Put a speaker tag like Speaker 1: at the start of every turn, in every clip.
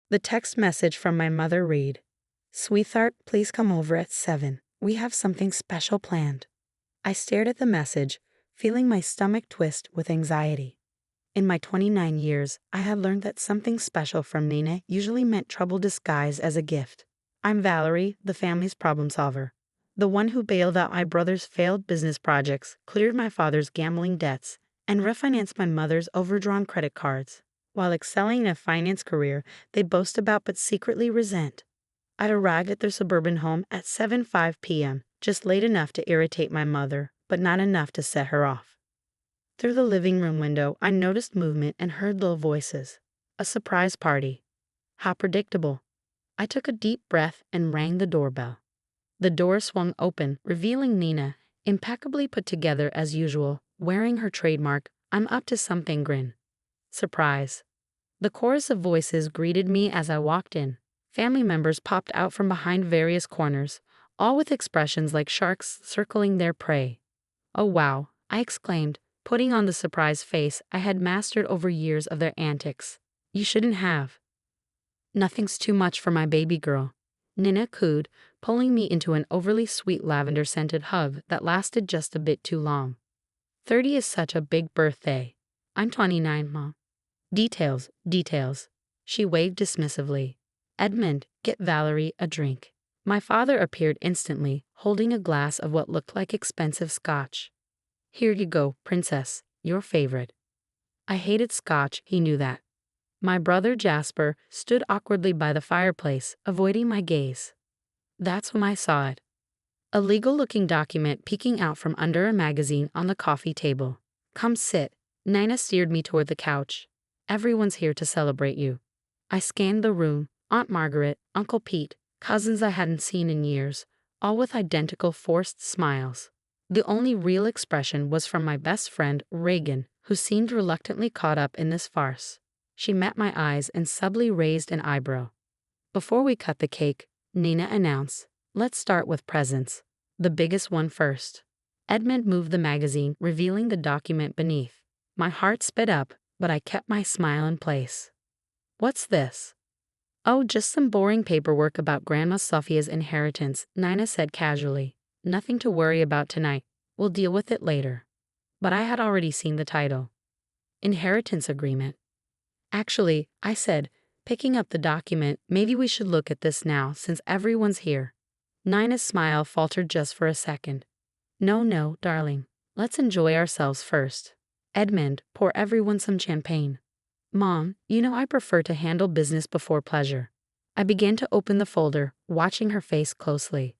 Speaker 1: The text message from my mother read, "Sweetheart, please come over at 7. We have something special planned." I stared at the message, feeling my stomach twist with anxiety. In my 29 years, I had learned that something special from Nina usually meant trouble disguised as a gift. I'm Valerie, the family's problem solver. The one who bailed out my brother's failed business projects, cleared my father's gambling debts, and refinanced my mother's overdrawn credit cards. While excelling in a finance career they boast about but secretly resent. I'd arrived at their suburban home at 7:05 p.m., just late enough to irritate my mother, but not enough to set her off. Through the living room window, I noticed movement and heard low voices. A surprise party. How predictable. I took a deep breath and rang the doorbell. The door swung open, revealing Nina, impeccably put together as usual, wearing her trademark "I'm up to something" grin. Surprise. The chorus of voices greeted me as I walked in. Family members popped out from behind various corners, all with expressions like sharks circling their prey. "Oh wow," I exclaimed, putting on the surprised face I had mastered over years of their antics. "You shouldn't have." "Nothing's too much for my baby girl," Nina cooed, pulling me into an overly sweet lavender-scented hug that lasted just a bit too long. 30 is such a big birthday. I'm 29, Mom. Details, details. She waved dismissively. "Edmund, get Valerie a drink." My father appeared instantly, holding a glass of what looked like expensive scotch. "Here you go, princess, your favorite." I hated scotch, he knew that. My brother Jasper stood awkwardly by the fireplace, avoiding my gaze. That's when I saw it. A legal-looking document peeking out from under a magazine on the coffee table. "Come sit." Nina steered me toward the couch. "Everyone's here to celebrate you." I scanned the room. Aunt Margaret, Uncle Pete, cousins I hadn't seen in years, all with identical forced smiles. The only real expression was from my best friend, Reagan, who seemed reluctantly caught up in this farce. She met my eyes and subtly raised an eyebrow. "Before we cut the cake," Nina announced, "let's start with presents. The biggest one first." Edmund moved the magazine, revealing the document beneath. My heart sped up, but I kept my smile in place. "What's this?" "Oh, just some boring paperwork about Grandma Sophia's inheritance," Nina said casually. "Nothing to worry about tonight. We'll deal with it later." But I had already seen the title. Inheritance Agreement. "Actually," I said, picking up the document, "maybe we should look at this now since everyone's here." Nina's smile faltered just for a second. No, darling. Let's enjoy ourselves first." "Edmund, pour everyone some champagne." "Mom, you know I prefer to handle business before pleasure." I began to open the folder, watching her face closely.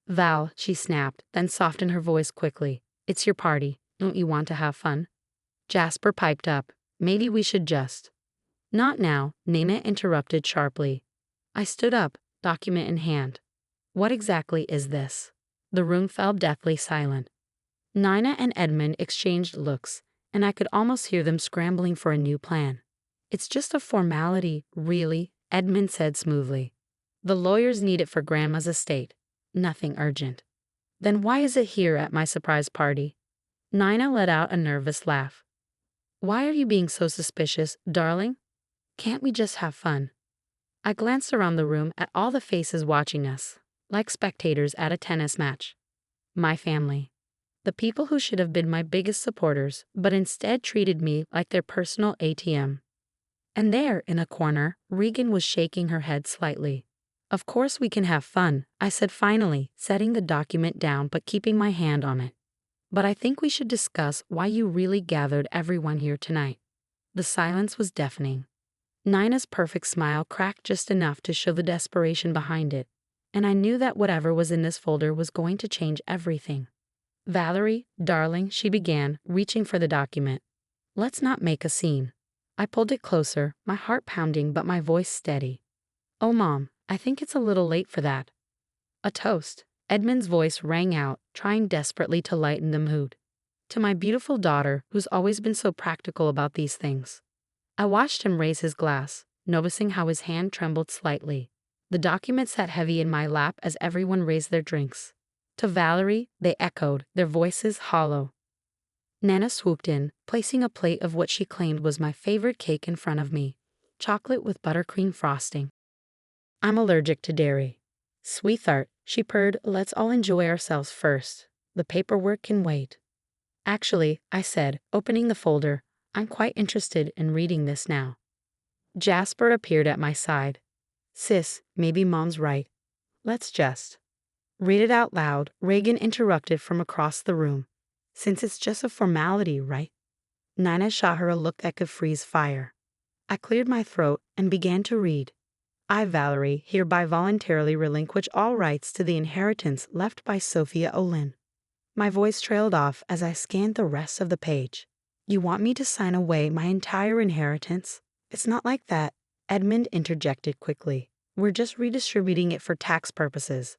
Speaker 1: "Val," she snapped, then softened her voice quickly. "It's your party. Don't you want to have fun?" Jasper piped up. "Maybe we should just—" "Not now," Nina interrupted sharply. I stood up, document in hand. "What exactly is this?" The room fell deathly silent. Nina and Edmund exchanged looks, and I could almost hear them scrambling for a new plan. "It's just a formality, really," Edmund said smoothly. "The lawyers need it for Grandma's estate. Nothing urgent." "Then why is it here at my surprise party?" Nina let out a nervous laugh. "Why are you being so suspicious, darling? Can't we just have fun?" I glanced around the room at all the faces watching us, like spectators at a tennis match. My family. The people who should have been my biggest supporters, but instead treated me like their personal ATM. And there, in a corner, Regan was shaking her head slightly. "Of course we can have fun," I said finally, setting the document down but keeping my hand on it. "But I think we should discuss why you really gathered everyone here tonight." The silence was deafening. Nina's perfect smile cracked just enough to show the desperation behind it, and I knew that whatever was in this folder was going to change everything. "Valerie, darling," she began, reaching for the document. "Let's not make a scene." I pulled it closer, my heart pounding but my voice steady. "Oh, Mom, I think it's a little late for that." "A toast." Edmund's voice rang out, trying desperately to lighten the mood. "To my beautiful daughter, who's always been so practical about these things." I watched him raise his glass, noticing how his hand trembled slightly. The document sat heavy in my lap as everyone raised their drinks. "To Valerie," they echoed, their voices hollow. Nana swooped in, placing a plate of what she claimed was my favorite cake in front of me. chocolate with buttercream frosting. I'm allergic to dairy. Sweetheart, she purred, let's all enjoy ourselves first. The paperwork can wait. Actually, I said, opening the folder, I'm quite interested in reading this now. Jasper appeared at my side. Sis, maybe Mom's right. Let's just read it out loud, Reagan interrupted from across the room. Since it's just a formality, right? Nina shot her a look that could freeze fire. I cleared my throat and began to read. I, Valerie, hereby voluntarily relinquish all rights to the inheritance left by Sophia Olin. My voice trailed off as I scanned the rest of the page. You want me to sign away my entire inheritance? It's not like that, Edmund interjected quickly. We're just redistributing it for tax purposes.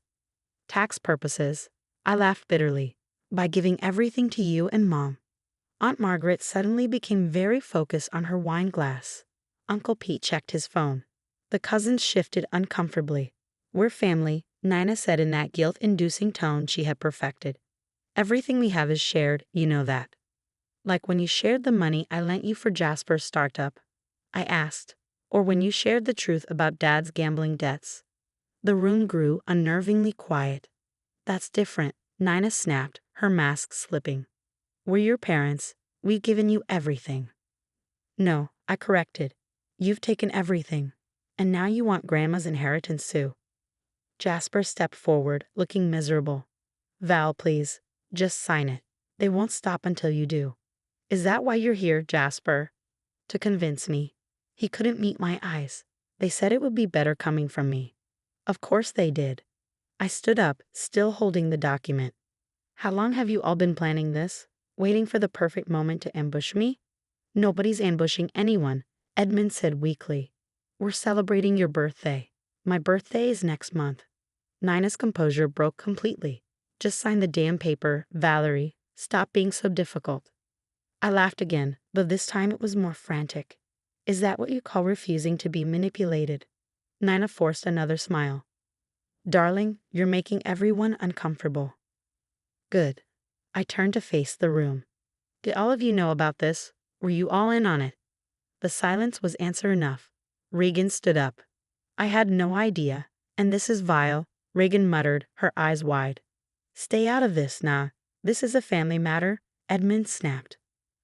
Speaker 1: Tax purposes? I laughed bitterly. By giving everything to you and Mom. Aunt Margaret suddenly became very focused on her wine glass. Uncle Pete checked his phone. The cousins shifted uncomfortably. We're family, Nina said in that guilt-inducing tone she had perfected. Everything we have is shared, you know that. Like when you shared the money I lent you for Jasper's startup? I asked. Or when you shared the truth about Dad's gambling debts? The room grew unnervingly quiet. That's different, Nina snapped, her mask slipping. We're your parents. We've given you everything. No, I corrected. You've taken everything. And now you want Grandma's inheritance too. Jasper stepped forward, looking miserable. Val, please. Just sign it. They won't stop until you do. Is that why you're here, Jasper? To convince me. He couldn't meet my eyes. They said it would be better coming from me. Of course they did. I stood up, still holding the document. How long have you all been planning this? Waiting for the perfect moment to ambush me? Nobody's ambushing anyone, Edmund said weakly. We're celebrating your birthday. My birthday is next month. Nina's composure broke completely. Just sign the damn paper, Valerie. Stop being so difficult. I laughed again, but this time it was more frantic. Is that what you call refusing to be manipulated? Nina forced another smile. Darling, you're making everyone uncomfortable. Good. I turned to face the room. Did all of you know about this? Were you all in on it? The silence was answer enough. Regan stood up. I had no idea. And this is vile, Regan muttered, her eyes wide. Stay out of this, nah. This is a family matter, Edmund snapped.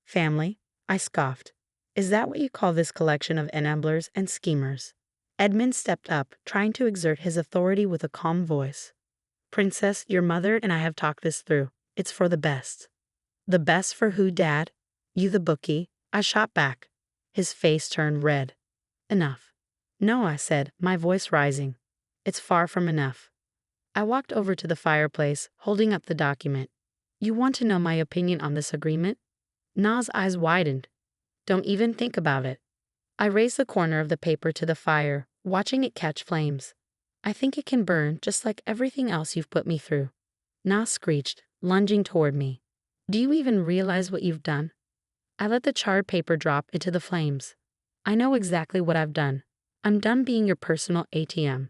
Speaker 1: Family? I scoffed. Is that what you call this collection of enablers and schemers? Edmund stepped up, trying to exert his authority with a calm voice. Princess, your mother and I have talked this through. It's for the best. The best for who, Dad? You the bookie? I shot back. His face turned red. Enough. No, I said, my voice rising. It's far from enough. I walked over to the fireplace, holding up the document. You want to know my opinion on this agreement? Na's eyes widened. Don't even think about it. I raised the corner of the paper to the fire, watching it catch flames. I think it can burn just like everything else you've put me through. Na screeched, lunging toward me. Do you even realize what you've done? I let the charred paper drop into the flames. I know exactly what I've done. I'm done being your personal ATM.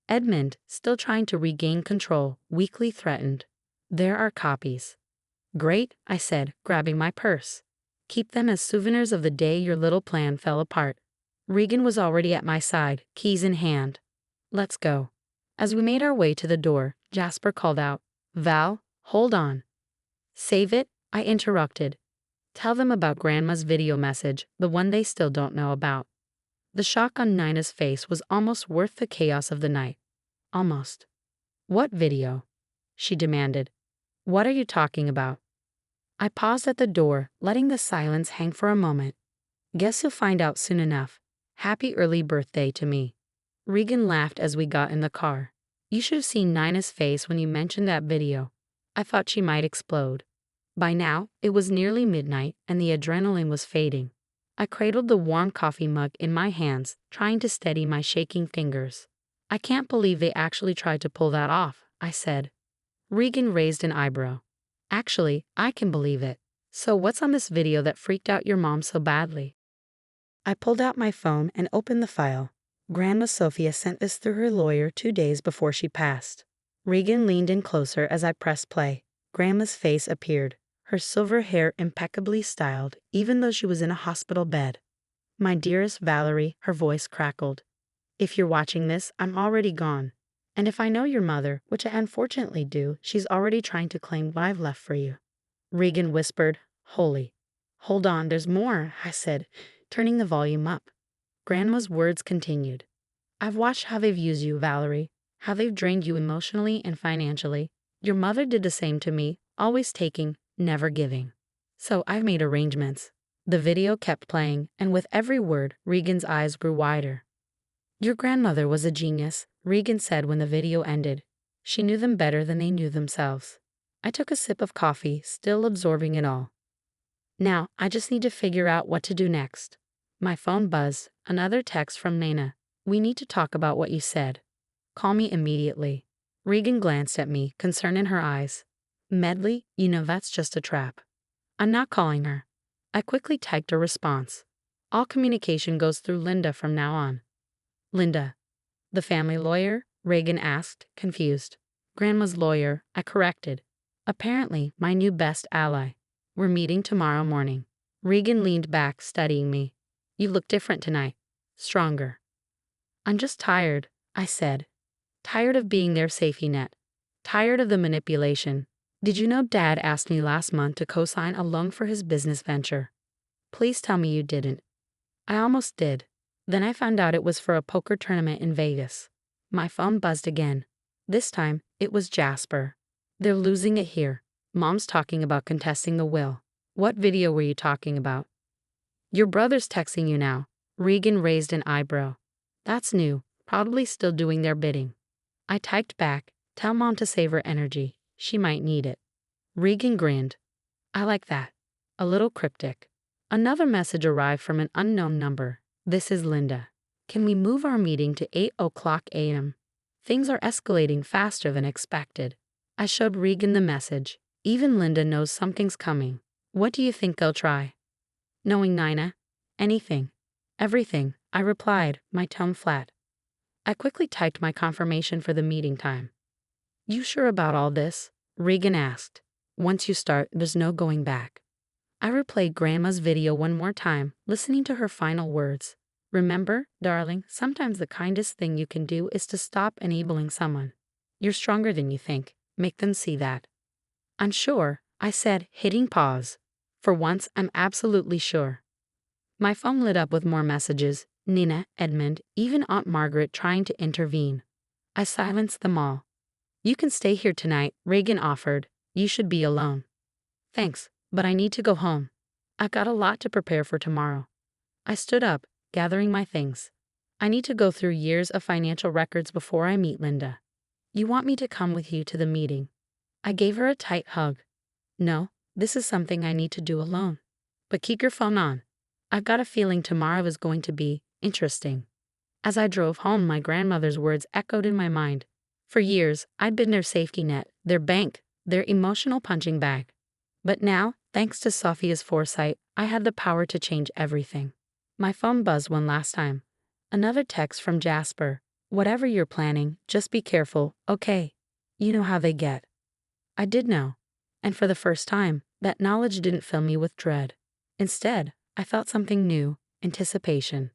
Speaker 1: Edmund, still trying to regain control, weakly threatened. There are copies. Great, I said, grabbing my purse. Keep them as souvenirs of the day your little plan fell apart. Regan was already at my side, keys in hand. Let's go. As we made our way to the door, Jasper called out, Val, hold on. Save it, I interrupted. Tell them about Grandma's video message, the one they still don't know about. The shock on Nina's face was almost worth the chaos of the night. Almost. What video? She demanded. What are you talking about? I paused at the door, letting the silence hang for a moment. Guess you'll find out soon enough. Happy early birthday to me. Regan laughed as we got in the car. You should have seen Nina's face when you mentioned that video. I thought she might explode. By now, it was nearly midnight and the adrenaline was fading. I cradled the warm coffee mug in my hands, trying to steady my shaking fingers. I can't believe they actually tried to pull that off, I said. Regan raised an eyebrow. Actually, I can believe it. So what's on this video that freaked out your mom so badly? I pulled out my phone and opened the file. Grandma Sophia sent this through her lawyer 2 days before she passed. Regan leaned in closer as I pressed play. Grandma's face appeared, her silver hair impeccably styled, even though she was in a hospital bed. My dearest Valerie, her voice crackled. If you're watching this, I'm already gone. And if I know your mother, which I unfortunately do, she's already trying to claim what I've left for you. Regan whispered, "Holy." "Hold on, there's more," I said, turning the volume up. Grandma's words continued. "I've watched how they've used you, Valerie, how they've drained you emotionally and financially. Your mother did the same to me, always taking, never giving. So I've made arrangements." The video kept playing, and with every word, Regan's eyes grew wider. "Your grandmother was a genius," Regan said when the video ended. "She knew them better than they knew themselves." I took a sip of coffee, still absorbing it all. Now, I just need to figure out what to do next. My phone buzzed, another text from Nana. "We need to talk about what you said. Call me immediately." Regan glanced at me, concern in her eyes. "Medley, you know that's just a trap." "I'm not calling her." I quickly typed a response. "All communication goes through Linda from now on." "Linda, the family lawyer?" Regan asked, confused. "Grandma's lawyer," I corrected. "Apparently, my new best ally. We're meeting tomorrow morning." Regan leaned back, studying me. "You look different tonight. Stronger." "I'm just tired," I said. "Tired of being their safety net. Tired of the manipulation. Did you know Dad asked me last month to co-sign a loan for his business venture? Please tell me you didn't." "I almost did. Then I found out it was for a poker tournament in Vegas." My phone buzzed again. This time, it was Jasper. "They're losing it here. Mom's talking about contesting the will." "What video were you talking about?" "Your brother's texting you now." Regan raised an eyebrow. "That's new. Probably still doing their bidding." I typed back, "Tell Mom to save her energy. She might need it." Regan grinned. "I like that." A little cryptic. Another message arrived from an unknown number. "This is Linda. Can we move our meeting to 8:00 a.m.? Things are escalating faster than expected." I showed Regan the message. "Even Linda knows something's coming. What do you think they'll try?" "Knowing Nina? Anything. Everything," I replied, my tone flat. I quickly typed my confirmation for the meeting time. "You sure about all this?" Regan asked. "Once you start, there's no going back." I replayed Grandma's video one more time, listening to her final words. "Remember, darling, sometimes the kindest thing you can do is to stop enabling someone. You're stronger than you think. Make them see that." "I'm sure," I said, hitting pause. "For once, I'm absolutely sure." My phone lit up with more messages. Nina, Edmund, even Aunt Margaret trying to intervene. I silenced them all. "You can stay here tonight," Regan offered. "You should be alone." "Thanks, but I need to go home. I've got a lot to prepare for tomorrow." I stood up, gathering my things. "I need to go through years of financial records before I meet Linda." "You want me to come with you to the meeting?" I gave her a tight hug. "No, this is something I need to do alone. But keep your phone on. I've got a feeling tomorrow is going to be interesting." As I drove home, my grandmother's words echoed in my mind. For years, I'd been their safety net, their bank, their emotional punching bag. But now, thanks to Sophia's foresight, I had the power to change everything. My phone buzzed one last time. Another text from Jasper. "Whatever you're planning, just be careful, okay?" You know how they get. I did know. And for the first time, that knowledge didn't fill me with dread. Instead, I felt something new, anticipation.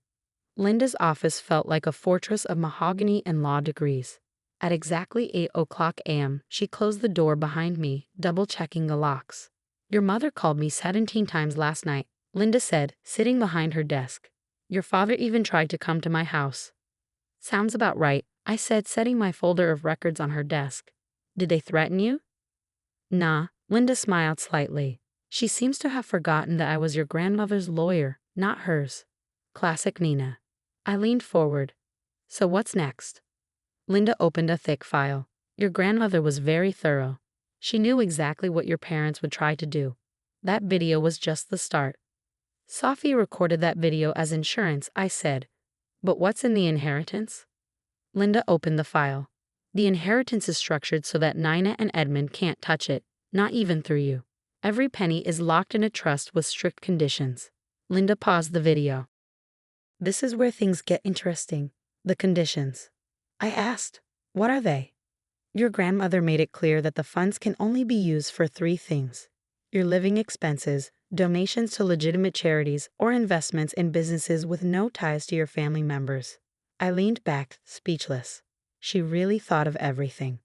Speaker 1: Linda's office felt like a fortress of mahogany and law degrees. At exactly 8:00 a.m., she closed the door behind me, double-checking the locks. "Your mother called me 17 times last night," Linda said, sitting behind her desk. "Your father even tried to come to my house." "Sounds about right," I said, setting my folder of records on her desk. "Did they threaten you?" "Nah," Linda smiled slightly. "She seems to have forgotten that I was your grandmother's lawyer, not hers." Classic Nina. I leaned forward. "So what's next?" Linda opened a thick file. "Your grandmother was very thorough. She knew exactly what your parents would try to do. That video was just the start." "Sophie recorded that video as insurance," I said. "But what's in the inheritance?" Linda opened the file. "The inheritance is structured so that Nina and Edmund can't touch it, not even through you. Every penny is locked in a trust with strict conditions." Linda paused the video. "This is where things get interesting. The conditions." I asked, "What are they?" "Your grandmother made it clear that the funds can only be used for 3 things: your living expenses, donations to legitimate charities, or investments in businesses with no ties to your family members. I leaned back, speechless. She really thought of everything.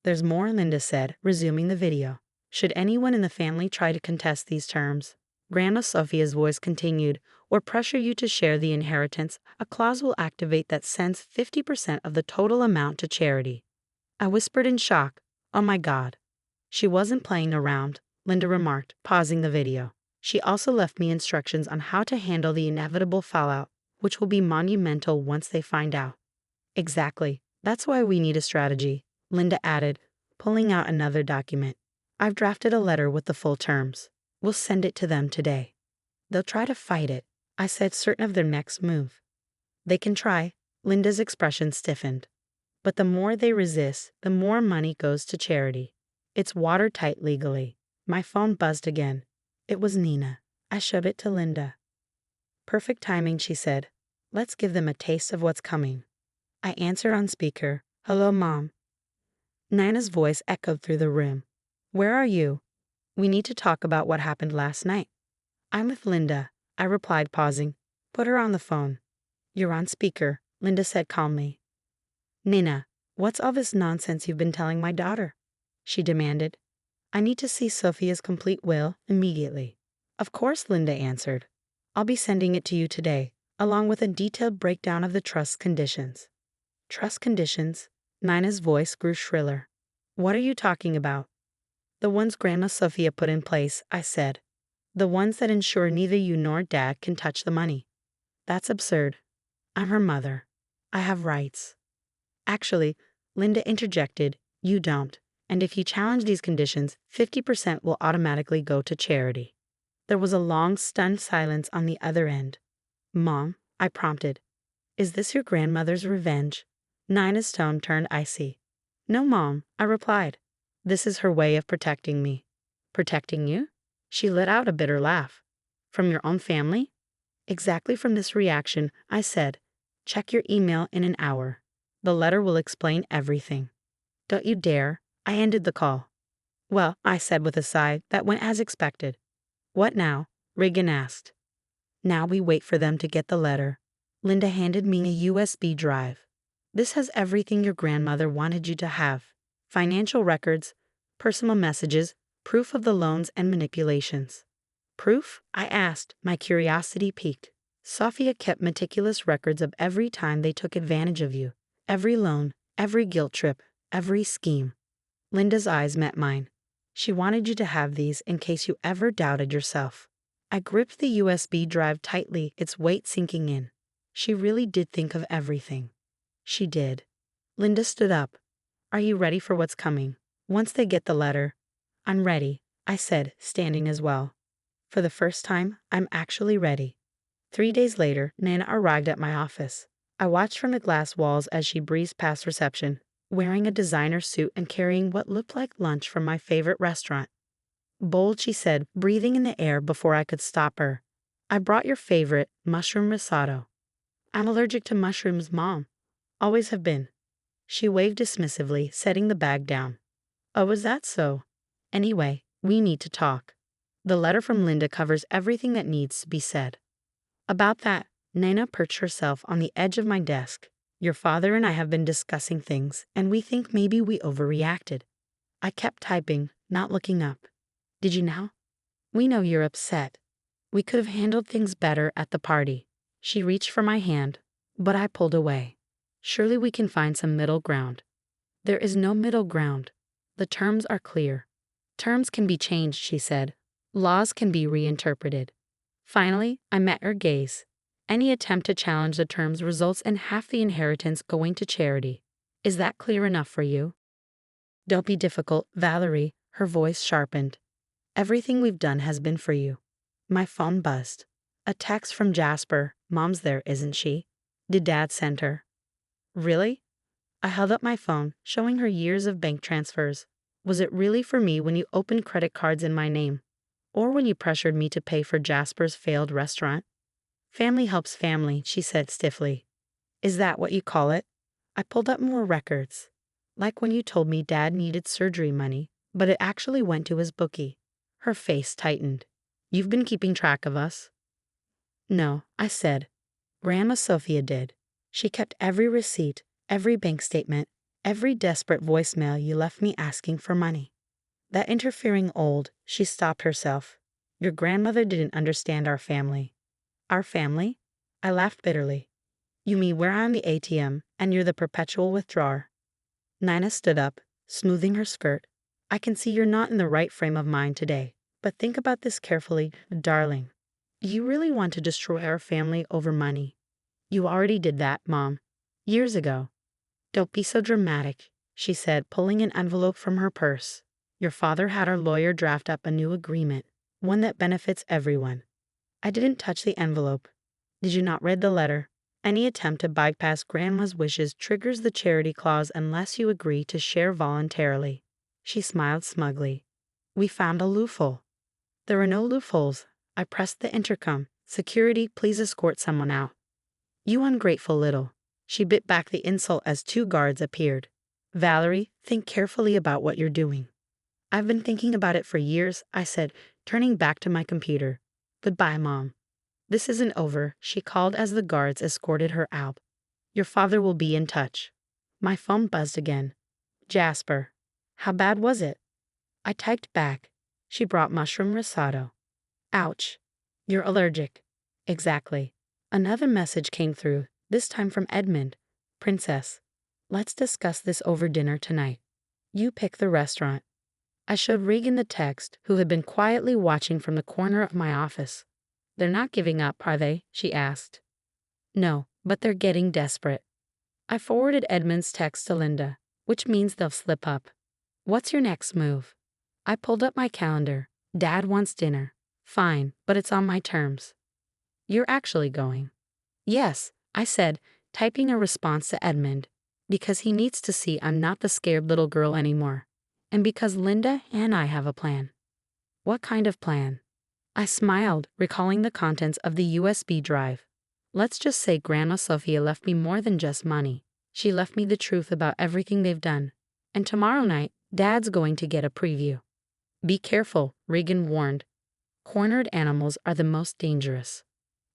Speaker 1: There's more, Linda said, resuming the video. Should anyone in the family try to contest these terms, Grandma Sophia's voice continued, or pressure you to share the inheritance, a clause will activate that sends 50% of the total amount to charity. I whispered in shock, "Oh my God." She wasn't playing around, Linda remarked, pausing the video. She also left me instructions on how to handle the inevitable fallout, which will be monumental once they find out. Exactly. That's why we need a strategy, Linda added, pulling out another document. I've drafted a letter with the full terms. We'll send it to them today. They'll try to fight it, I said, certain of their next move. They can try, Linda's expression stiffened. But the more they resist, the more money goes to charity. It's watertight legally. My phone buzzed again. It was Nina. I showed it to Linda. Perfect timing, she said. Let's give them a taste of what's coming. I answered on speaker. Hello, Mom. Nina's voice echoed through the room. Where are you? We need to talk about what happened last night. I'm with Linda, I replied, pausing. Put her on the phone. You're on speaker, Linda said calmly. Nina, what's all this nonsense you've been telling my daughter? She demanded. I need to see Sophia's complete will immediately. Of course, Linda answered. I'll be sending it to you today, along with a detailed breakdown of the trust conditions. Trust conditions? Nina's voice grew shriller. What are you talking about? The ones Grandma Sophia put in place, I said. The ones that ensure neither you nor Dad can touch the money. That's absurd. I'm her mother. I have rights. Actually, Linda interjected, you don't, and if you challenge these conditions, 50% will automatically go to charity. There was a long, stunned silence on the other end. Mom, I prompted. Is this your grandmother's revenge? Nina's tone turned icy. No, Mom, I replied. This is her way of protecting me. Protecting you? She let out a bitter laugh. From your own family? Exactly from this reaction, I said. Check your email in an hour. The letter will explain everything. Don't you dare. I ended the call. Well, I said with a sigh that went as expected. What now? Regan asked. Now we wait for them to get the letter. Linda handed me a USB drive. This has everything your grandmother wanted you to have. Financial records, personal messages, proof of the loans and manipulations. Proof? I asked, my curiosity piqued. Sophia kept meticulous records of every time they took advantage of you. Every loan, every guilt trip, every scheme. Linda's eyes met mine. She wanted you to have these in case you ever doubted yourself. I gripped the USB drive tightly, its weight sinking in. She really did think of everything. She did. Linda stood up. Are you ready for what's coming? Once they get the letter. I'm ready, I said, standing as well. For the first time, I'm actually ready. 3 days later, Nana arrived at my office. I watched from the glass walls as she breezed past reception, wearing a designer suit and carrying what looked like lunch from my favorite restaurant. Bold, she said, breathing in the air before I could stop her. I brought your favorite, mushroom risotto. I'm allergic to mushrooms, Mom. Always have been. She waved dismissively, setting the bag down. Oh, is that so? Anyway, we need to talk. The letter from Linda covers everything that needs to be said. About that, Nana perched herself on the edge of my desk. Your father and I have been discussing things, and we think maybe we overreacted. I kept typing, not looking up. Did you now? We know you're upset. We could have handled things better at the party. She reached for my hand, but I pulled away. Surely we can find some middle ground. There is no middle ground. The terms are clear. Terms can be changed, she said. Laws can be reinterpreted. Finally, I met her gaze. Any attempt to challenge the terms results in half the inheritance going to charity. Is that clear enough for you? Don't be difficult, Valerie, her voice sharpened. Everything we've done has been for you. My phone buzzed. A text from Jasper. Mom's there, isn't she? Did Dad send her? Really? I held up my phone, showing her years of bank transfers. Was it really for me when you opened credit cards in my name? Or when you pressured me to pay for Jasper's failed restaurant? Family helps family, she said stiffly. Is that what you call it? I pulled up more records. Like when you told me Dad needed surgery money, but it actually went to his bookie. Her face tightened. You've been keeping track of us? No, I said. Grandma Sophia did. She kept every receipt, every bank statement, every desperate voicemail you left me asking for money. That interfering old, she stopped herself. Your grandmother didn't understand our family. Our family? I laughed bitterly. You mean we're on the ATM and you're the perpetual withdrawer? Nina stood up, smoothing her skirt. I can see you're not in the right frame of mind today, but think about this carefully, darling. You really want to destroy our family over money. You already did that, Mom. Years ago. Don't be so dramatic, she said, pulling an envelope from her purse. Your father had our lawyer draft up a new agreement, one that benefits everyone. I didn't touch the envelope. Did you not read the letter? Any attempt to bypass Grandma's wishes triggers the charity clause unless you agree to share voluntarily. She smiled smugly. We found a loophole. There are no loopholes. I pressed the intercom. Security, please escort someone out. You ungrateful little. She bit back the insult as two guards appeared. Valerie, think carefully about what you're doing. I've been thinking about it for years, I said, turning back to my computer. Goodbye, Mom. This isn't over, she called as the guards escorted her out. Your father will be in touch. My phone buzzed again. Jasper. How bad was it? I typed back. She brought mushroom risotto. Ouch. You're allergic. Exactly. Another message came through, this time from Edmund. Princess. Let's discuss this over dinner tonight. You pick the restaurant. I showed Regan the text, who had been quietly watching from the corner of my office. They're not giving up, are they? She asked. No, but they're getting desperate. I forwarded Edmund's text to Linda, which means they'll slip up. What's your next move? I pulled up my calendar. Dad wants dinner. Fine, but it's on my terms. You're actually going? Yes, I said, typing a response to Edmund, because he needs to see I'm not the scared little girl anymore, and because Linda and I have a plan. What kind of plan? I smiled, recalling the contents of the USB drive. Let's just say Grandma Sophia left me more than just money. She left me the truth about everything they've done. And tomorrow night, Dad's going to get a preview. Be careful, Regan warned. Cornered animals are the most dangerous.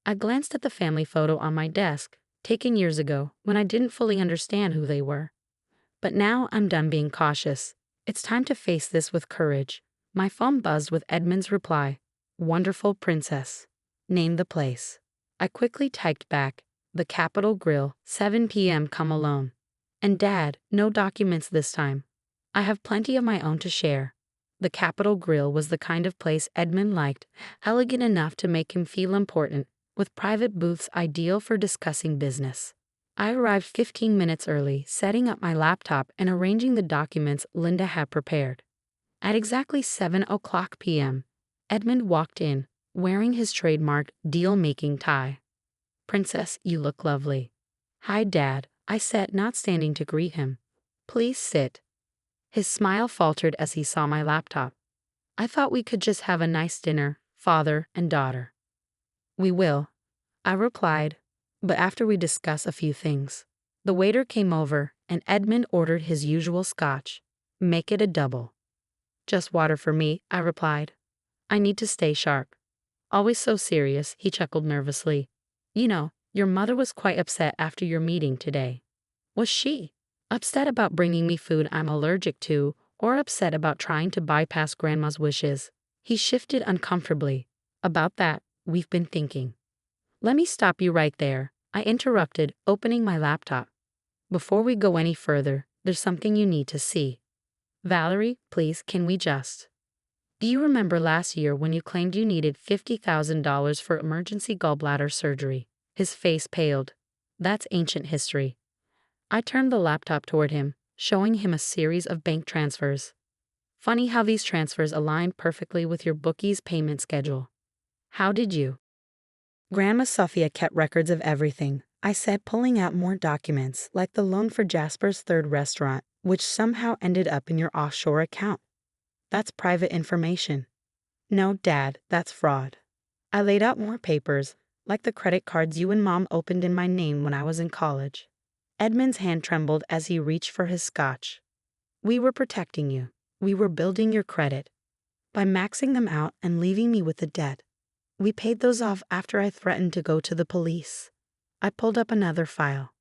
Speaker 1: I glanced at the family photo on my desk, taken years ago, when I didn't fully understand who they were. But now I'm done being cautious. It's time to face this with courage. My phone buzzed with Edmund's reply. Wonderful Princess. Name the place. I quickly typed back, the Capitol Grill, 7 p.m. come alone. And Dad, no documents this time. I have plenty of my own to share. The Capitol Grill was the kind of place Edmund liked, elegant enough to make him feel important, with private booths ideal for discussing business. I arrived 15 minutes early, setting up my laptop and arranging the documents Linda had prepared. At exactly 7:00 p.m., Edmund walked in, wearing his trademark deal-making tie. Princess, you look lovely. Hi, Dad, I said, not standing to greet him. Please sit. His smile faltered as he saw my laptop. I thought we could just have a nice dinner, father and daughter. We will, I replied, but after we discuss a few things. The waiter came over, and Edmund ordered his usual scotch. Make it a double. Just water for me, I replied. I need to stay sharp. Always so serious, he chuckled nervously. You know, your mother was quite upset after your meeting today. Was she? Upset about bringing me food I'm allergic to, or upset about trying to bypass Grandma's wishes? He shifted uncomfortably. About that, we've been thinking. Let me stop you right there, I interrupted, opening my laptop. Before we go any further, there's something you need to see. Valerie, please, can we just... Do you remember last year when you claimed you needed $50,000 for emergency gallbladder surgery? His face paled. That's ancient history. I turned the laptop toward him, showing him a series of bank transfers. Funny how these transfers aligned perfectly with your bookie's payment schedule. How did you? Grandma Sophia kept records of everything, I said, pulling out more documents, like the loan for Jasper's third restaurant, which somehow ended up in your offshore account. That's private information. No, Dad, that's fraud. I laid out more papers, like the credit cards you and Mom opened in my name when I was in college. Edmund's hand trembled as he reached for his scotch. We were protecting you. We were building your credit. by maxing them out and leaving me with the debt. We paid those off after I threatened to go to the police. I pulled up another file.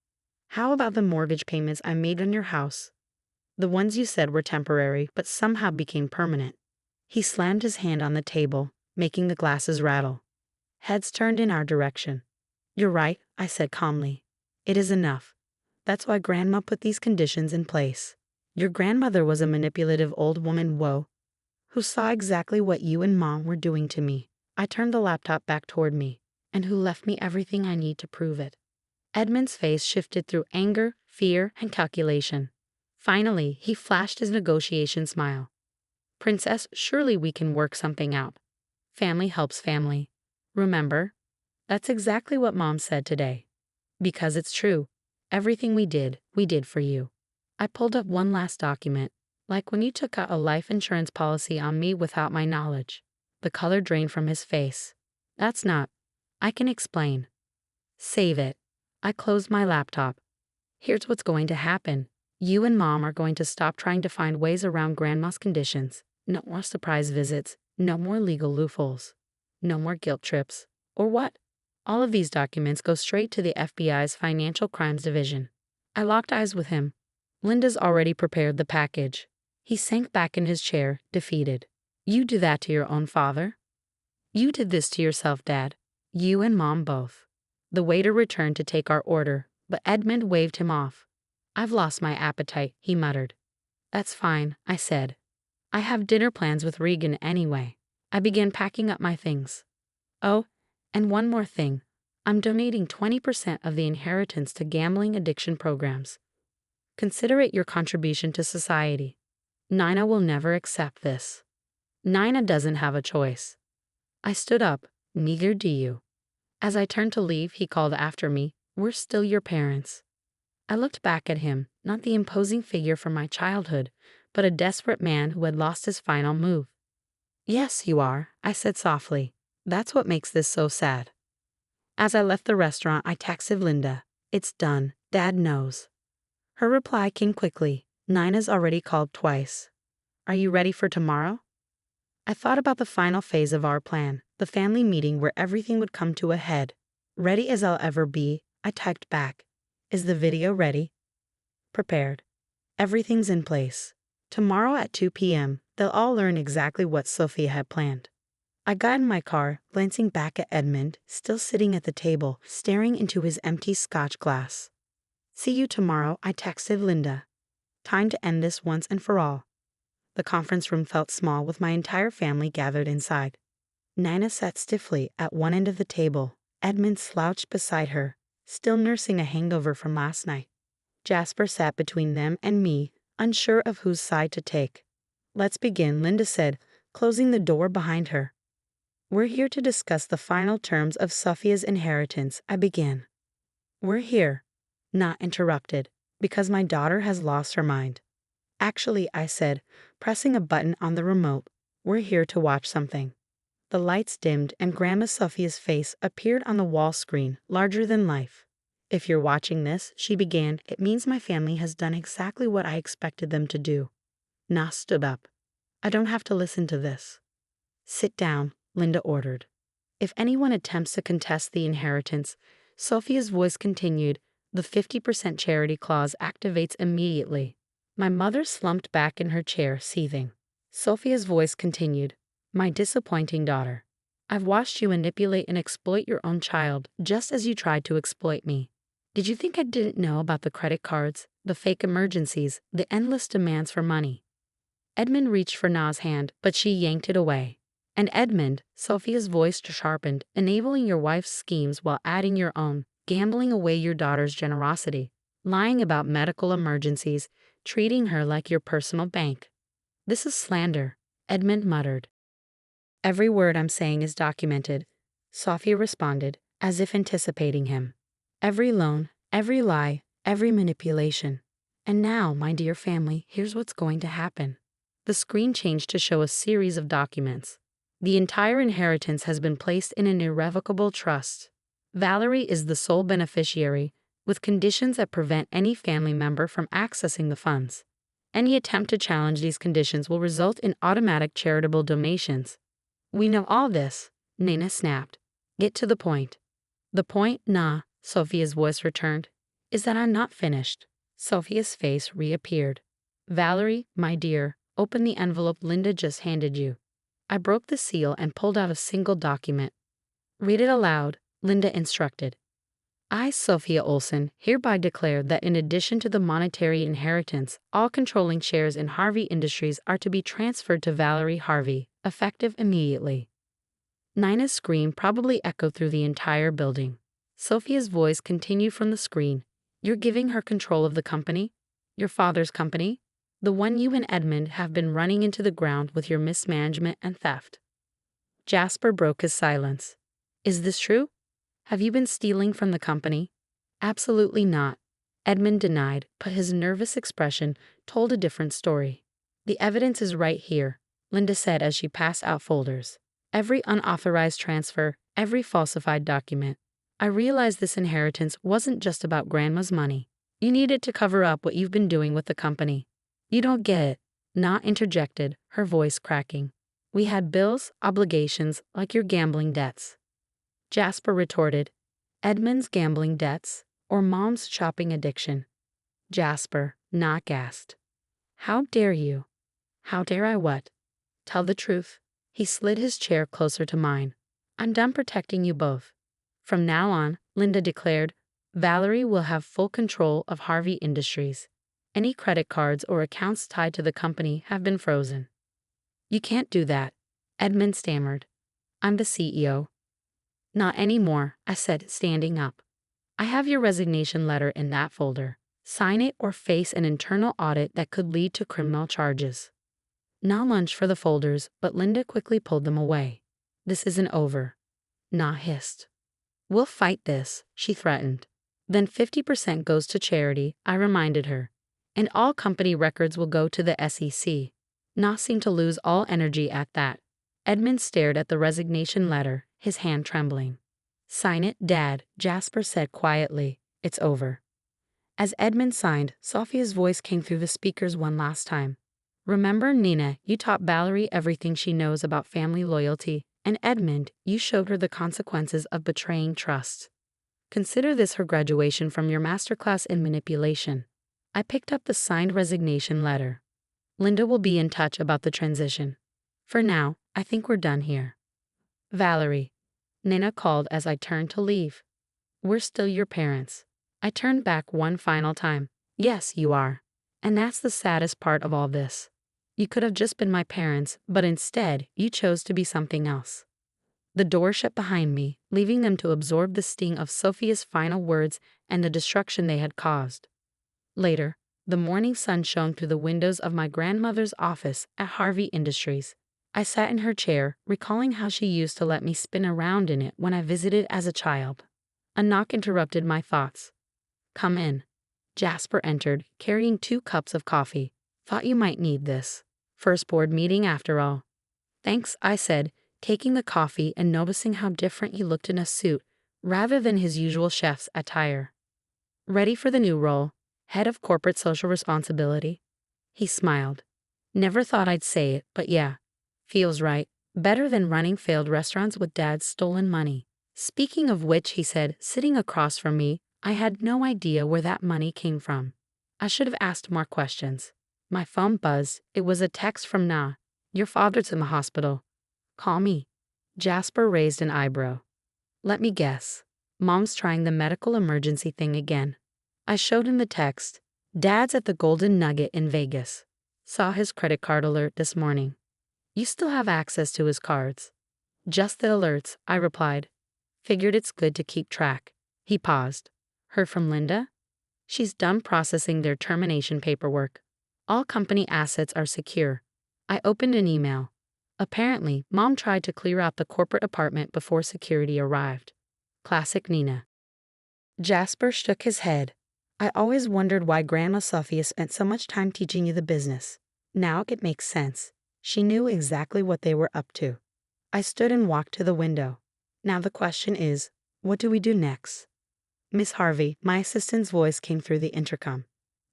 Speaker 1: How about the mortgage payments I made on your house? The ones you said were temporary, but somehow became permanent. He slammed his hand on the table, making the glasses rattle. Heads turned in our direction. You're right, I said calmly. It is enough. That's why Grandma put these conditions in place. Your grandmother was a manipulative old woman, who saw exactly what you and Mom were doing to me. I turned the laptop back toward me, and who left me everything I need to prove it. Edmund's face shifted through anger, fear, and calculation. Finally, he flashed his negotiation smile. Princess, surely we can work something out. Family helps family. Remember? That's exactly what Mom said today. Because it's true. Everything we did for you. I pulled up one last document, like when you took out a life insurance policy on me without my knowledge. The color drained from his face. That's not. I can explain. Save it. I closed my laptop. Here's what's going to happen. You and Mom are going to stop trying to find ways around Grandma's conditions. No more surprise visits. No more legal loopholes. No more guilt trips. Or what? All of these documents go straight to the FBI's Financial Crimes Division. I locked eyes with him. Linda's already prepared the package. He sank back in his chair, defeated. You do that to your own father? You did this to yourself, Dad. You and Mom both. The waiter returned to take our order, but Edmund waved him off. I've lost my appetite, he muttered. That's fine, I said. I have dinner plans with Regan anyway. I began packing up my things. Oh, and one more thing. I'm donating 20% of the inheritance to gambling addiction programs. Consider it your contribution to society. Nina will never accept this. Nina doesn't have a choice. I stood up. Neither do you. As I turned to leave, he called after me, We're still your parents. I looked back at him, not the imposing figure from my childhood, but a desperate man who had lost his final move. Yes, you are, I said softly. That's what makes this so sad. As I left the restaurant, I texted Linda. It's done. Dad knows. Her reply came quickly. Nina's already called twice. Are you ready for tomorrow? I thought about the final phase of our plan, the family meeting where everything would come to a head. Ready as I'll ever be, I typed back. Is the video ready? Prepared. Everything's in place. Tomorrow at 2 p.m., they'll all learn exactly what Sophia had planned. I got in my car, glancing back at Edmund, still sitting at the table, staring into his empty scotch glass. See you tomorrow, I texted Linda. Time to end this once and for all. The conference room felt small with my entire family gathered inside. Nina sat stiffly at one end of the table. Edmund slouched beside her, still nursing a hangover from last night. Jasper sat between them and me, unsure of whose side to take. Let's begin, Linda said, closing the door behind her. We're here to discuss the final terms of Sophia's inheritance, I began. We're here, not interrupted, because my daughter has lost her mind. Actually, I said, pressing a button on the remote, we're here to watch something. The lights dimmed and Grandma Sophia's face appeared on the wall screen, larger than life. If you're watching this, she began, it means my family has done exactly what I expected them to do. Na stood up. I don't have to listen to this. Sit down, Linda ordered. If anyone attempts to contest the inheritance, Sophia's voice continued, the 50% charity clause activates immediately. My mother slumped back in her chair, seething. Sophia's voice continued, my disappointing daughter. I've watched you manipulate and exploit your own child, just as you tried to exploit me. Did you think I didn't know about the credit cards, the fake emergencies, the endless demands for money? Edmund reached for Na's hand, but she yanked it away. And Edmund, Sophia's voice sharpened, enabling your wife's schemes while adding your own, gambling away your daughter's generosity, lying about medical emergencies, treating her like your personal bank. This is slander, Edmund muttered. Every word I'm saying is documented, Sophia responded, as if anticipating him. Every loan, every lie, every manipulation. And now, my dear family, here's what's going to happen. The screen changed to show a series of documents. The entire inheritance has been placed in an irrevocable trust. Valerie is the sole beneficiary, with conditions that prevent any family member from accessing the funds. Any attempt to challenge these conditions will result in automatic charitable donations. We know all this, Nina snapped. Get to the point. The point, nah, Sophia's voice returned, is that I'm not finished. Sophia's face reappeared. Valerie, my dear, open the envelope Linda just handed you. I broke the seal and pulled out a single document. Read it aloud, Linda instructed. I, Sophia Olson, hereby declare that in addition to the monetary inheritance, all controlling shares in Harvey Industries are to be transferred to Valerie Harvey, effective immediately. Nina's scream probably echoed through the entire building. Sophia's voice continued from the screen. You're giving her control of the company? Your father's company? The one you and Edmund have been running into the ground with your mismanagement and theft. Jasper broke his silence. Is this true? Have you been stealing from the company? Absolutely not. Edmund denied, but his nervous expression told a different story. The evidence is right here, Linda said as she passed out folders. Every unauthorized transfer, every falsified document. I realized this inheritance wasn't just about Grandma's money. You needed to cover up what you've been doing with the company. You don't get it. Na interjected, her voice cracking. We had bills, obligations, like your gambling debts. Jasper retorted, Edmund's gambling debts, or Mom's shopping addiction. Jasper, Na gasped. How dare you? How dare I what? Tell the truth. He slid his chair closer to mine. I'm done protecting you both. From now on, Linda declared, Valerie will have full control of Harvey Industries. Any credit cards or accounts tied to the company have been frozen. You can't do that, Edmund stammered. I'm the CEO. Not anymore, I said, standing up. I have your resignation letter in that folder. Sign it or face an internal audit that could lead to criminal charges. Na lunged for the folders, but Linda quickly pulled them away. This isn't over. Na hissed. We'll fight this, she threatened. Then 50% goes to charity, I reminded her. And all company records will go to the SEC. Na seemed to lose all energy at that. Edmund stared at the resignation letter, his hand trembling. Sign it, Dad, Jasper said quietly. It's over. As Edmund signed, Sophia's voice came through the speakers one last time. Remember, Nina, you taught Valerie everything she knows about family loyalty, and Edmund, you showed her the consequences of betraying trust. Consider this her graduation from your masterclass in manipulation. I picked up the signed resignation letter. Linda will be in touch about the transition. For now, I think we're done here. Valerie, Nina called as I turned to leave. We're still your parents. I turned back one final time. Yes, you are. And that's the saddest part of all this. You could have just been my parents, but instead, you chose to be something else. The door shut behind me, leaving them to absorb the sting of Sophia's final words and the destruction they had caused. Later, the morning sun shone through the windows of my grandmother's office at Harvey Industries. I sat in her chair, recalling how she used to let me spin around in it when I visited as a child. A knock interrupted my thoughts. Come in. Jasper entered, carrying 2 cups of coffee. Thought you might need this. First board meeting after all. Thanks, I said, taking the coffee and noticing how different he looked in a suit, rather than his usual chef's attire. Ready for the new role, head of corporate social responsibility? He smiled. Never thought I'd say it, but yeah. Feels right. Better than running failed restaurants with Dad's stolen money. Speaking of which, he said, sitting across from me, I had no idea where that money came from. I should have asked more questions. My phone buzzed. It was a text from Na. Your father's in the hospital. Call me. Jasper raised an eyebrow. Let me guess. Mom's trying the medical emergency thing again. I showed him the text. Dad's at the Golden Nugget in Vegas. Saw his credit card alert this morning. You still have access to his cards. Just the alerts, I replied. Figured it's good to keep track. He paused. Heard from Linda? She's done processing their termination paperwork. All company assets are secure. I opened an email. Apparently, Mom tried to clear out the corporate apartment before security arrived. Classic Nina. Jasper shook his head. I always wondered why Grandma Sophia spent so much time teaching you the business. Now it makes sense. She knew exactly what they were up to. I stood and walked to the window. Now the question is, what do we do next? Miss Harvey, my assistant's voice came through the intercom.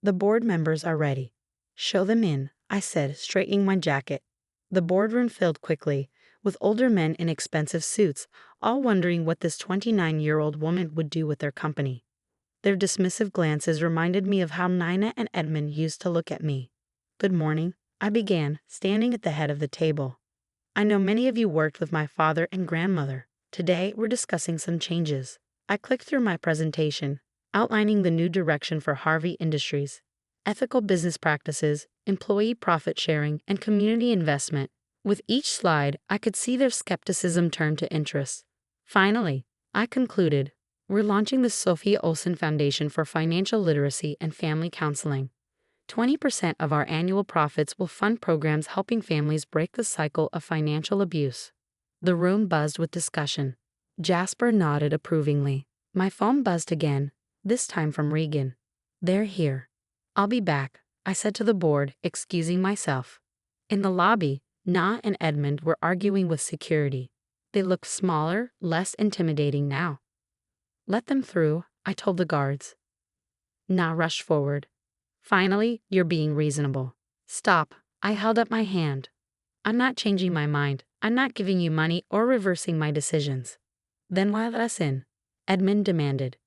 Speaker 1: The board members are ready. Show them in, I said, straightening my jacket. The boardroom filled quickly, with older men in expensive suits, all wondering what this 29-year-old woman would do with their company. Their dismissive glances reminded me of how Nina and Edmund used to look at me. Good morning, I began, standing at the head of the table. I know many of you worked with my father and grandmother. Today, we're discussing some changes. I clicked through my presentation, outlining the new direction for Harvey Industries: ethical business practices, employee profit sharing, and community investment. With each slide, I could see their skepticism turn to interest. Finally, I concluded, we're launching the Sophia Olson Foundation for Financial Literacy and Family Counseling. 20% of our annual profits will fund programs helping families break the cycle of financial abuse. The room buzzed with discussion. Jasper nodded approvingly. My phone buzzed again, this time from Regan. They're here. I'll be back, I said to the board, excusing myself. In the lobby, Na and Edmund were arguing with security. They looked smaller, less intimidating now. Let them through, I told the guards. Na rushed forward. Finally, you're being reasonable. Stop, I held up my hand. I'm not changing my mind. I'm not giving you money or reversing my decisions. Then why let us in? Edmund demanded.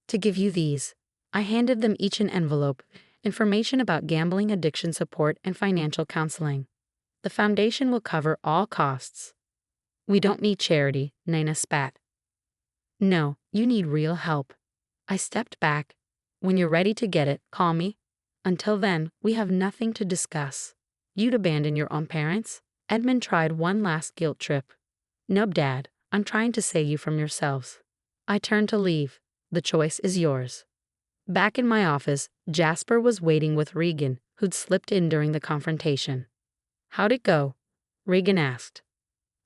Speaker 1: To give you these. I handed them each an envelope, information about gambling addiction support and financial counseling. The foundation will cover all costs. We don't need charity, Nina spat. No, you need real help. I stepped back. When you're ready to get it, call me. Until then, we have nothing to discuss. You'd abandon your own parents? Edmund tried one last guilt trip. Nope, Dad, I'm trying to save you from yourselves. I turned to leave. The choice is yours. Back in my office, Jasper was waiting with Regan, who'd slipped in during the confrontation. How'd it go? Regan asked.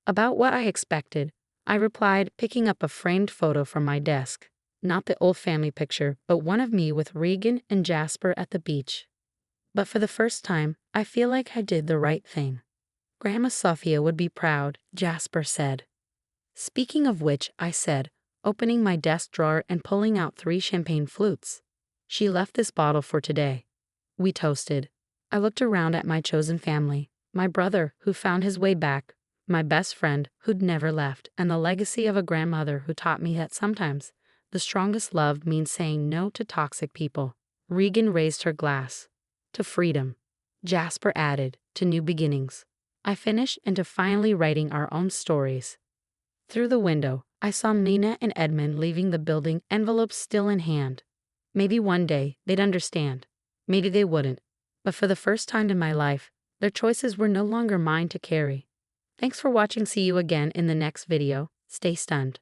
Speaker 1: About what I expected, I replied, picking up a framed photo from my desk. Not the old family picture, but one of me with Regan and Jasper at the beach. But for the first time, I feel like I did the right thing. Grandma Sophia would be proud, Jasper said. Speaking of which, I said, opening my desk drawer and pulling out 3 champagne flutes. She left this bottle for today. We toasted. I looked around at my chosen family, my brother who found his way back, my best friend who'd never left, and the legacy of a grandmother who taught me that sometimes the strongest love means saying no to toxic people. Regan raised her glass. To freedom. Jasper added, to new beginnings. I finished and to finally writing our own stories. Through the window, I saw Nina and Edmund leaving the building, envelopes still in hand. Maybe one day they'd understand. Maybe they wouldn't. But for the first time in my life, their choices were no longer mine to carry. Thanks for watching. See you again in the next video. Stay stunned.